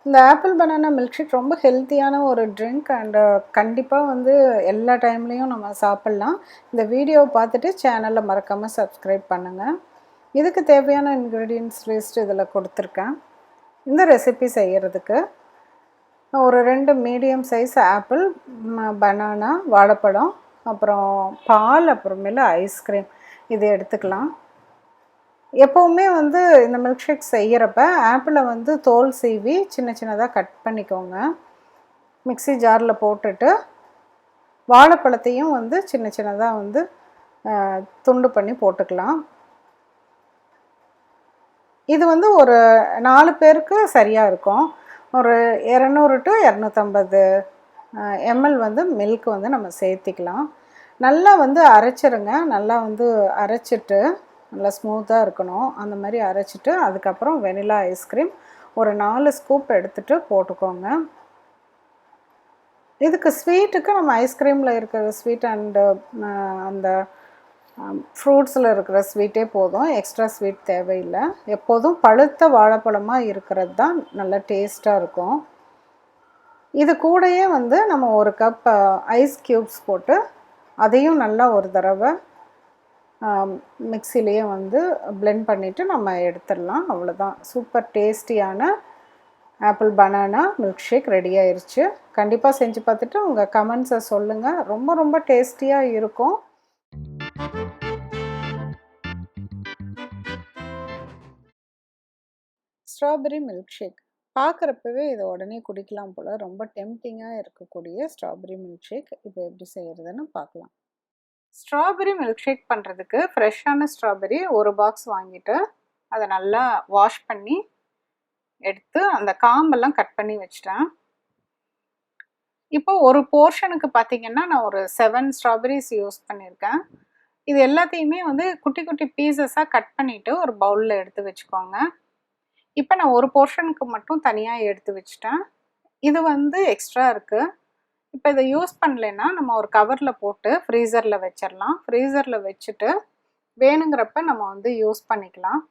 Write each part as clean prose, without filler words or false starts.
இந்த apple banana milk ஷேக் ரொம்ப ஹெல்த்தியான ஒரு ட்ரிங்க் அண்ட் கண்டிப்பாக வந்து எல்லா டைம்லேயும் நம்ம சாப்பிட்லாம். இந்த வீடியோவை பார்த்துட்டு சேனலில் மறக்காமல் சப்ஸ்கிரைப் பண்ணுங்கள். இதுக்கு தேவையான இன்க்ரீடியன்ட்ஸ் லிஸ்ட் இதில் கொடுத்துருக்கேன். இந்த ரெசிபி செய்கிறதுக்கு ஒரு 2 மீடியம் சைஸ் ஆப்பிள், பனானா, வாழைப்பழம், அப்புறம் பால், அப்புறமேல ஐஸ்கிரீம் இது எடுத்துக்கலாம். எப்போவுமே வந்து இந்த மில்க் ஷேக் செய்கிறப்ப ஆப்பிளை வந்து தோல் சீவி சின்ன சின்னதாக கட் பண்ணிக்கோங்க. மிக்ஸி ஜாரில் போட்டுட்டு வாழைப்பழத்தையும் வந்து சின்ன சின்னதாக வந்து துண்டு பண்ணி போட்டுக்கலாம். இது வந்து ஒரு 4 பேருக்கு சரியாக இருக்கும். ஒரு 200 to 250 ml வந்து மில்க் வந்து நம்ம சேர்த்திக்கலாம். நல்லா வந்து அரைச்சிருங்க. நல்லா வந்து அரைச்சிட்டு நல்லா ஸ்மூத்தாக இருக்கணும். அந்த மாதிரி அரைச்சிட்டு அதுக்கப்புறம் வெனிலா ஐஸ்கிரீம் ஒரு 4 ஸ்கூப் எடுத்துகிட்டு போட்டுக்கோங்க. இதுக்கு ஸ்வீட்டுக்கு நம்ம ஐஸ்கிரீமில் இருக்கிற ஸ்வீட் அண்டு அந்த ஃப்ரூட்ஸில் இருக்கிற ஸ்வீட்டே போதும். எக்ஸ்ட்ரா ஸ்வீட் தேவையில்லை. எப்போதும் பழுத்த வாழைப்பழமாக இருக்கிறது தான் நல்லா டேஸ்ட்டாக இருக்கும். இது கூடயே வந்து நம்ம ஒரு கப் ஐஸ் க்யூப்ஸ் போட்டு அதையும் நல்லா ஒரு தடவை மிக்சிலேயே வந்து பிளெண்ட் பண்ணிவிட்டு நம்ம எடுத்துடலாம். அவ்வளோதான். சூப்பர் டேஸ்டியான apple banana milk shake ready ஆயிடுச்சு. கண்டிப்பாக செஞ்சு பார்த்துட்டு உங்கள் கமெண்ட்ஸை சொல்லுங்கள். ரொம்ப ரொம்ப டேஸ்டியாக இருக்கும். ஸ்ட்ராபெரி மில்க் ஷேக் பார்க்குறப்பவே இதை உடனே குடிக்கலாம் போல். ரொம்ப டெம்டிங்காக இருக்கக்கூடிய ஸ்ட்ராபெரி மில்க் ஷேக் இப்போ எப்படி செய்கிறதுன்னு பார்க்கலாம். ஸ்ட்ராபெரி மில்க் ஷேக் பண்ணுறதுக்கு ஃப்ரெஷ்ஷான ஸ்ட்ராபெரி ஒரு பாக்ஸ் வாங்கிட்டு அதை நல்லா வாஷ் பண்ணி எடுத்து அந்த காம்பெல்லாம் கட் பண்ணி வச்சிட்டேன். இப்போ ஒரு போர்ஷனுக்கு பார்த்தீங்கன்னா நான் ஒரு 7 ஸ்ட்ராபெரிஸ் யூஸ் பண்ணியிருக்கேன். இது எல்லாத்தையுமே வந்து குட்டி குட்டி பீசஸாக கட் பண்ணிவிட்டு ஒரு பவுலில் எடுத்து வச்சுக்கோங்க. இப்போ நான் ஒரு போர்ஷனுக்கு மட்டும் தனியாக எடுத்து வச்சிட்டேன். இது வந்து எக்ஸ்ட்ரா இருக்குது. இப்போ இதை யூஸ் பண்ணலைன்னா நம்ம ஒரு கவரில் போட்டு ஃப்ரீசரில் வச்சிடலாம். ஃப்ரீசரில் வச்சுட்டு வேணுங்கிறப்ப நம்ம வந்து யூஸ் பண்ணிக்கலாம்.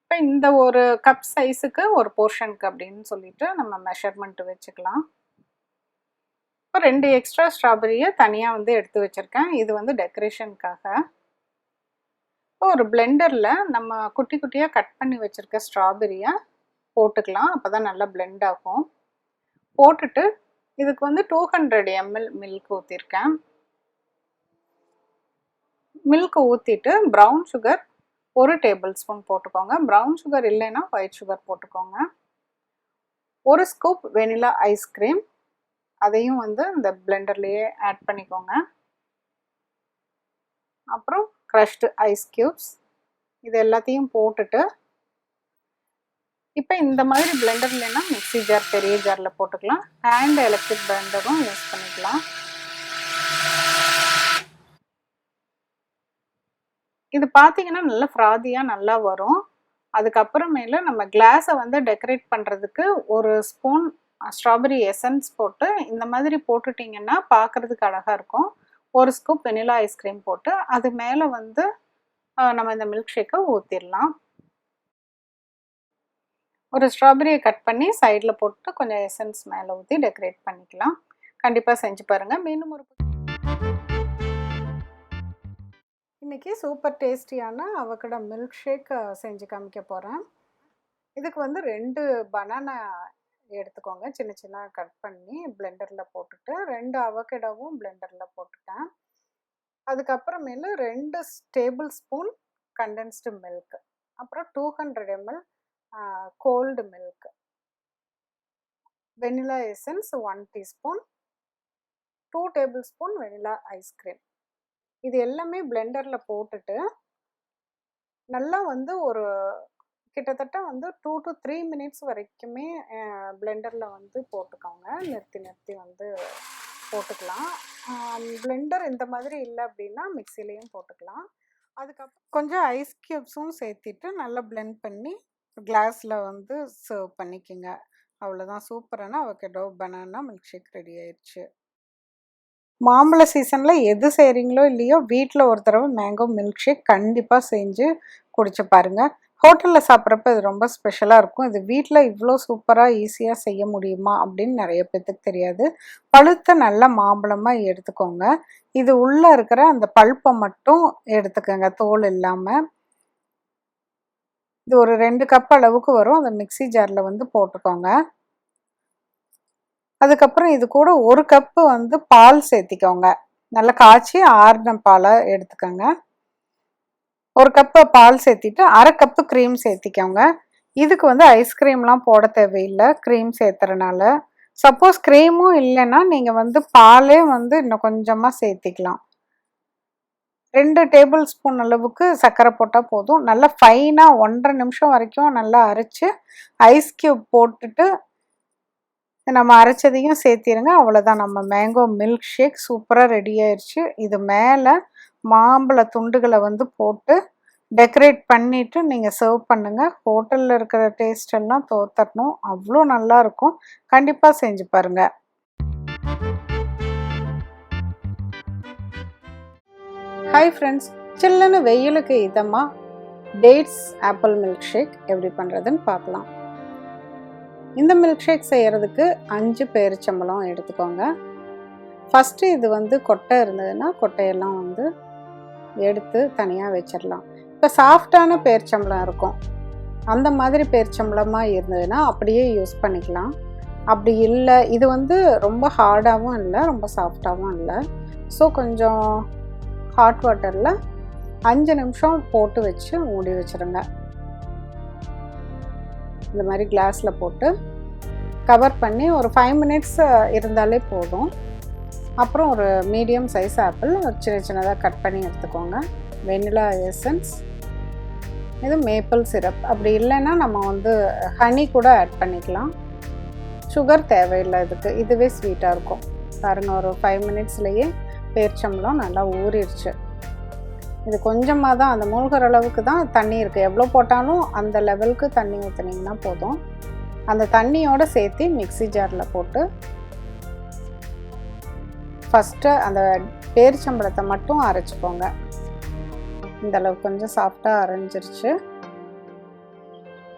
இப்போ இந்த ஒரு கப் சைஸுக்கு ஒரு போர்ஷனுக்கு அப்படின்னு சொல்லிட்டு நம்ம மெஷர்மெண்ட் வச்சுக்கலாம். இப்போ 2 எக்ஸ்ட்ரா ஸ்ட்ராபெரியை தனியாக வந்து எடுத்து வச்சுருக்கேன். இது வந்து டெக்கரேஷனுக்காக. இப்போ ஒரு பிளெண்டரில் நம்ம குட்டி குட்டியாக கட் பண்ணி வச்சுருக்க ஸ்ட்ராபெரியை போட்டுக்கலாம். அப்போ தான் நல்லா பிளெண்ட் ஆகும். போட்டுட்டு இதுக்கு வந்து 200 ml மில்க் ஊற்றிருக்கேன். மில்க் ஊற்றிட்டு ப்ரௌன் சுகர் 1 டேபிள் ஸ்பூன் போட்டுக்கோங்க. ப்ரௌன் சுகர் இல்லைன்னா ஒயிட் சுகர் போட்டுக்கோங்க. 1 ஸ்கூப் வெனிலா ஐஸ்கிரீம் அதையும் வந்து இந்த பிளெண்டர்லேயே ஆட் பண்ணிக்கோங்க. அப்புறம் க்ரஷ்டு ஐஸ் க்யூப்ஸ் இது எல்லாத்தையும் போட்டுட்டு இப்போ இந்த மாதிரி பிளெண்டர் இல்லைன்னா மிக்ஸி ஜார் பெரிய ஜாரில் போட்டுக்கலாம். ஹேண்ட் எலக்ட்ரிக் பிளெண்டரும் யூஸ் பண்ணிக்கலாம். இது பார்த்தீங்கன்னா நல்லா ஃப்ராதியாக நல்லா வரும். அதுக்கப்புறமேல நம்ம கிளாஸை வந்து டெக்கரேட் பண்ணுறதுக்கு ஒரு ஸ்பூன் ஸ்ட்ராபெரி எசன்ஸ் போட்டு இந்த மாதிரி போட்டுட்டிங்கன்னா பார்க்குறதுக்கு அழகாக இருக்கும். 1 ஸ்கூப் வெனிலா ஐஸ்கிரீம் போட்டு அது மேலே வந்து நம்ம இந்த மில்க் ஷேக்கை ஊற்றிடலாம். ஒரு ஸ்ட்ராபெரியை கட் பண்ணி சைடில் போட்டு கொஞ்சம் எசன்ஸ் மேலே ஊற்றி டெக்கரேட் பண்ணிக்கலாம். கண்டிப்பாக செஞ்சு பாருங்கள். மீண்டும் ஒரு இன்றைக்கி சூப்பர் டேஸ்டியான அவகடோ மில்க் ஷேக் செஞ்சு காமிக்க போகிறேன். இதுக்கு வந்து 2 பனானா எடுத்துக்கோங்க. சின்ன சின்ன கட் பண்ணி பிளெண்டரில் போட்டுட்டு 2 அவகடாவும் பிளெண்டரில் போட்டுட்டேன். அதுக்கப்புறமேல 2 டேபிள் ஸ்பூன் கண்டென்ஸ்டு மில்க், அப்புறம் 200 ml cold milk, vanilla essence 1 teaspoon, 2 tablespoon vanilla ice cream இது எல்லாமே பிளெண்டரில் போட்டுட்டு நல்லா வந்து ஒரு கிட்டத்தட்ட வந்து 2 to 3 மினிட்ஸ் வரைக்குமே பிளெண்டரில் வந்து போட்டுக்கோங்க. நிறுத்தி வந்து போட்டுக்கலாம். பிளெண்டர் இந்த மாதிரி இல்லை அப்படின்னா மிக்சிலையும் போட்டுக்கலாம். அதுக்கப்புறம் கொஞ்சம் ஐஸ் க்யூப்ஸும் சேர்த்திட்டு நல்லா பிளெண்ட் பண்ணி கிளாஸில் வந்து சர்வ் பண்ணிக்கோங்க. அவ்வளோதான். சூப்பரான avocado banana milk shake ready ஆயிடுச்சு. மாம்பழ சீசனில் எது செய்கிறீங்களோ இல்லையோ வீட்டில் ஒரு தடவை மேங்கோ மில்க் ஷேக் கண்டிப்பாக செஞ்சு குடிச்சு பாருங்கள். ஹோட்டலில் சாப்பிட்றப்ப இது ரொம்ப ஸ்பெஷலாக இருக்கும். இது வீட்டில் இவ்வளோ சூப்பராக ஈஸியாக செய்ய முடியுமா அப்படின்னு நிறைய பேத்துக்கு தெரியாது. பழுத்த நல்ல மாம்பழமாக எடுத்துக்கோங்க. இது உள்ளே இருக்கிற அந்த பல்ப்பை மட்டும் எடுத்துக்கோங்க, தோல் இல்லாமல். இது ஒரு 2 கப் அளவுக்கு வரும். அதை மிக்ஸி ஜாரில் வந்து போட்டுக்கோங்க. அதுக்கப்புறம் இது கூட 1 கப்பு வந்து பால் சேர்த்திக்கோங்க. நல்லா காய்ச்சி ஆறின பாலை எடுத்துக்கோங்க. 1 கப்பு பால் சேர்த்திட்டு 1/2 கப்பு க்ரீம் சேர்த்திக்கோங்க. இதுக்கு வந்து ஐஸ்கிரீம்லாம் போட தேவையில்லை க்ரீம் சேர்த்துறனால. சப்போஸ் க்ரீமும் இல்லைன்னா நீங்கள் வந்து பாலே வந்து இன்னும் கொஞ்சமாக சேர்த்திக்கலாம். 2 டேபிள் ஸ்பூன் அளவுக்கு சர்க்கரை போட்டால் போதும். நல்லா ஃபைனாக 1.5 நிமிஷம் வரைக்கும் நல்லா அரைச்சி ஐஸ் க்யூப் போட்டுட்டு நம்ம அரைச்சதையும் சேர்த்திருங்க. அவ்வளோதான், நம்ம மேங்கோ மில்க் ஷேக் சூப்பராக ரெடி ஆயிடுச்சு. இது மேலே மாம்பழ துண்டுகளை வந்து போட்டு டெக்கரேட் பண்ணிவிட்டு நீங்கள் சர்வ் பண்ணுங்கள். ஹோட்டலில் இருக்கிற டேஸ்ட் எல்லாம் தோத்தரணும், அவ்வளோ நல்லாயிருக்கும். கண்டிப்பாக செஞ்சு பாருங்கள். ஹாய் ஃப்ரெண்ட்ஸ், சில்லுன்னு வெயிலுக்கு இதமாக டேட்ஸ் ஆப்பிள் மில்க் ஷேக் எப்படி பண்ணுறதுன்னு பார்க்கலாம். இந்த மில்க் ஷேக் செய்கிறதுக்கு 5 பேரிச்சம்பழம் எடுத்துக்கோங்க. ஃபஸ்ட்டு இது வந்து கொட்டை இருந்ததுன்னா கொட்டையெல்லாம் வந்து எடுத்து தனியாக வச்சிடலாம். இப்போ சாஃப்டான பேரிச்சம்பழம் இருக்கும், அந்த மாதிரி பேரிச்சம்பழமாக இருந்ததுன்னா அப்படியே யூஸ் பண்ணிக்கலாம். அப்படி இல்லை, இது வந்து ரொம்ப ஹார்டாகவும் இல்லை ரொம்ப சாஃப்டாகவும் இல்லை. ஸோ கொஞ்சம் ஹாட் வாட்டரில் 5 நிமிஷம் போட்டு வச்சு மூடி வச்சுருங்க. இந்த மாதிரி கிளாஸில் போட்டு கவர் பண்ணி ஒரு 5 மினிட்ஸ் இருந்தாலே போதும். அப்புறம் ஒரு மீடியம் சைஸ் ஆப்பிள் சின்ன சின்னதாக கட் பண்ணி எடுத்துக்கோங்க. வெனிலா எசன்ஸ், இது மேப்பிள் சிரப். அப்படி இல்லைன்னா நம்ம வந்து ஹனி கூட ஆட் பண்ணிக்கலாம். சுகர் தேவையில்லை இதுக்கு, இதுவே ஸ்வீட்டாக இருக்கும். பாருங்கள், ஒரு 5 மினிட்ஸ்லேயே பேரிச்சம்பழம் நல்லா ஊறிடுச்சு. இது கொஞ்சமாக தான், அந்த மூழ்கிற அளவுக்கு தான் தண்ணி இருக்குது. எவ்வளோ போட்டாலும் அந்த லெவலுக்கு தண்ணி ஊற்றுனீங்கன்னா போதும். அந்த தண்ணியோடு சேர்த்து மிக்ஸி ஜாரில் போட்டு ஃபஸ்ட்டு அந்த பேரிச்சம்பழத்தை மட்டும் அரைச்சிக்கோங்க. இந்த அளவுக்கு கொஞ்சம் சாஃப்டாக அரைஞ்சிருச்சு.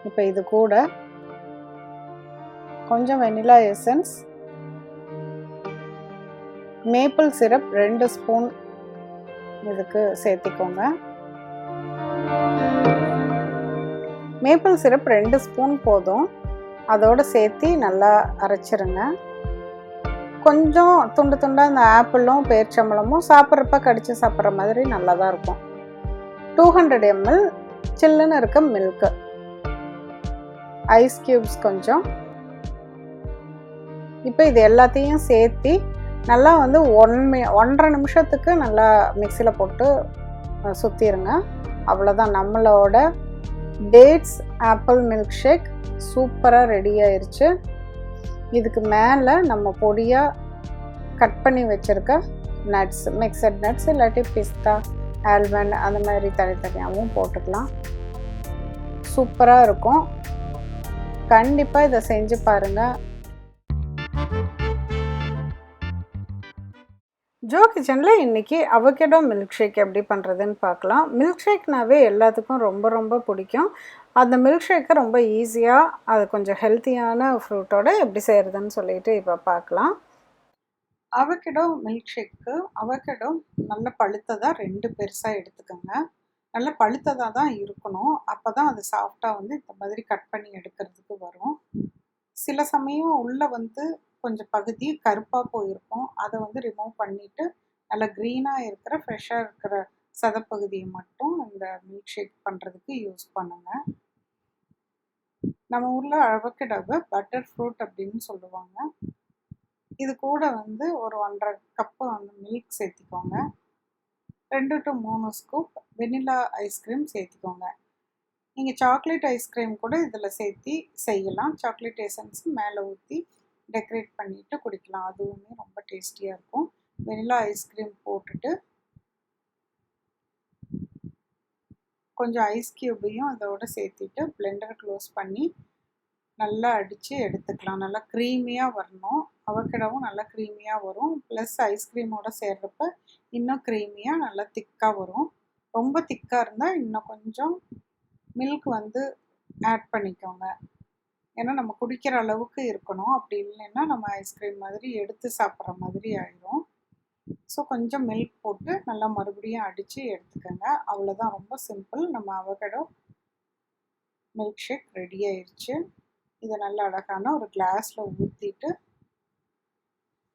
இப்போ இது கூட கொஞ்சம் vanilla essence, maple syrup 2 spoon இதுக்கு சேர்த்திக்கோங்க. மேப்பிள் சிரப் 2 ஸ்பூன் போதும். அதோடு சேர்த்து நல்லா அரைச்சிருங்க. கொஞ்சம் துண்டு துண்டாக இந்த ஆப்பிளும் பேரிச்சம்பழமும் சாப்பிட்றப்ப கடித்து சாப்பிட்ற மாதிரி நல்லா தான் இருக்கும். 200 ml சில்லுன்னு இருக்க மில்க்கு, ஐஸ் க்யூப்ஸ் கொஞ்சம். இப்போ இது எல்லாத்தையும் சேர்த்து நல்லா வந்து 1.5 நிமிஷத்துக்கு நல்லா மிக்சியில் போட்டு சுற்றிடுங்க. அவ்வளோதான், நம்மளோட டேட்ஸ் ஆப்பிள் மில்க் ஷேக் சூப்பராக ரெடி ஆயிடுச்சு. இதுக்கு மேலே நம்ம பொடியாக கட் பண்ணி வச்சுருக்க நட்ஸ், மிக்சட் நட்ஸ் இல்லாட்டி பிஸ்தா, ஆல்மண்ட் அந்த மாதிரி தனித்தனியாகவும் போட்டுக்கலாம். சூப்பராக இருக்கும். கண்டிப்பாக இதை செஞ்சு பாருங்கள். ஜோகிச்சனில் இன்றைக்கி அவகேடோ மில்க் ஷேக் எப்படி பண்ணுறதுன்னு பார்க்கலாம். மில்க் ஷேக்னாவே எல்லாத்துக்கும் ரொம்ப ரொம்ப பிடிக்கும். அந்த மில்க் ஷேக்கை ரொம்ப ஈஸியாக, அது கொஞ்சம் ஹெல்த்தியான ஃப்ரூட்டோடு எப்படி செய்கிறதுன்னு சொல்லிட்டு இப்போ பார்க்கலாம். அவகேடோ மில்க் ஷேக்கு அவகேடோ நல்ல பழுத்ததாக 2 பெருசாக எடுத்துக்கோங்க. நல்ல பழுத்ததாக தான் இருக்கணும், அப்போ தான் அது சாஃப்டாக வந்து இந்த மாதிரி கட் பண்ணி எடுக்கிறதுக்கு வரும். சில சமயம் உள்ளே வந்து கொஞ்சம் பகுதி கருப்பாக போயிருக்கும், அதை வந்து ரிமூவ் பண்ணிவிட்டு நல்லா க்ரீனாக இருக்கிற ஃப்ரெஷ்ஷாக இருக்கிற சதப்பகுதியை மட்டும் இந்த மில்க் ஷேக் பண்ணுறதுக்கு யூஸ் பண்ணுங்கள். நம்ம ஊரில் அவகேடோவை பட்டர் ஃப்ரூட் அப்படின்னு சொல்லுவாங்க. இது கூட வந்து ஒரு 1.5 கப்பு வந்து மில்க் சேர்த்திக்கோங்க. 2 to 3 ஸ்கூப் வெனிலா ஐஸ்கிரீம் சேர்த்திக்கோங்க. நீங்கள் சாக்லேட் ஐஸ்கிரீம் கூட இதில் சேர்த்தி செய்யலாம். சாக்லேட் எசன்ஸ் மேலே ஊற்றி டெக்கரேட் பண்ணிவிட்டு குடிக்கலாம், அதுவுமே ரொம்ப டேஸ்டியாக இருக்கும். வெனிலா ஐஸ்கிரீம் போட்டுட்டு கொஞ்சம் ஐஸ் க்யூபையும் அதோடு சேர்த்திட்டு பிளெண்டர் க்ளோஸ் பண்ணி நல்லா அடித்து எடுத்துக்கலாம். நல்லா க்ரீமியாக வரணும், அவகேடோவும் நல்லா க்ரீமியாக வரும். ப்ளஸ் ஐஸ்கிரீமோடு சேர்றப்ப இன்னும் க்ரீமியாக நல்லா திக்காக வரும். ரொம்ப திக்காக இருந்தால் இன்னும் கொஞ்சம் மில்க் வந்து ஆட் பண்ணிக்கோங்க. ஏன்னா நம்ம குடிக்கிற அளவுக்கு இருக்கணும். அப்படி இல்லைன்னா நம்ம ஐஸ்கிரீம் மாதிரி எடுத்து சாப்பிட்ற மாதிரி ஆயிடும். ஸோ கொஞ்சம் மில்க் போட்டு நல்லா மறுபடியும் அடித்து எடுத்துக்கோங்க. அவ்வளோதான், ரொம்ப சிம்பிள். நம்ம அவகேடோ மில்க் ஷேக் ரெடி ஆயிடுச்சு. இதை நல்லா அழகான ஒரு கிளாஸில் ஊற்றிட்டு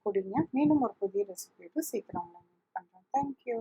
குடிங்க. மீண்டும் ஒரு புதிய ரெசிபியோடு சீக்கிரம் உங்களை மீட் பண்ணுறேன். தேங்க்யூ.